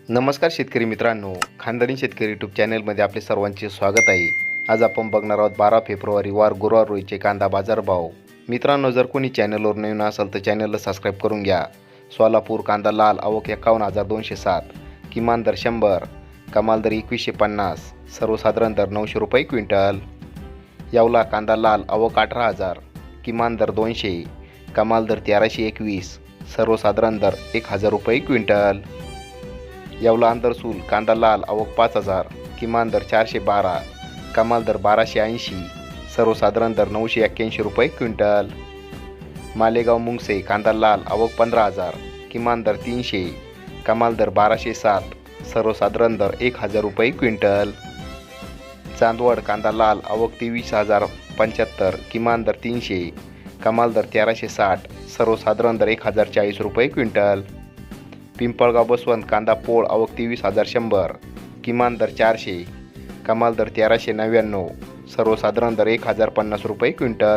नमस्कार शेतकरी मित्रांनो, खानदानी शेतकरी यूट्यूब चॅनलमध्ये आपले सर्वांचे स्वागत आहे। आज आपण बघणार आहोत 12 फेब्रुवारी वार गुरुवार रोजीचे कांदा बाजारभाव। मित्रांनो, जर कोणी चॅनलवर नवीन असाल तर चॅनलला सबस्क्राईब करून घ्या। सोलापूर कांदा लाल आवक 51,207, किमान दर 100, कमाल दर 2150, सर्वसाधारण दर 900 रुपये क्विंटल। येवला कांदा लाल आवक 18,000, किमान दर 200, कमाल दर 1321, सर्वसाधारण दर 1000 रुपये क्विंटल। येवला आंतरसूल कांदा लाल आवक 5,000, किमान दर 412, कमाल दर 1280, सर्वसाधारण दर 981 रुपये क्विंटल। मालेगाव मुंगसे कांदा लाल आवक 15,000, किमान दर 300, कमाल दर 1207, सर्वसाधारण दर 1000 रुपये क्विंटल। चांदवड कांदा लाल आवक 23,075, किमान दर 300, कमाल दर 1360, सर्वसाधारण दर 1040 रुपये क्विंटल। पिंपळगाव बसवंत कांदा पोळ आवक 23,100, किमान दर 400, कमाल दर 1399, सर्वसाधारण दर 1050 रुपये क्विंटल।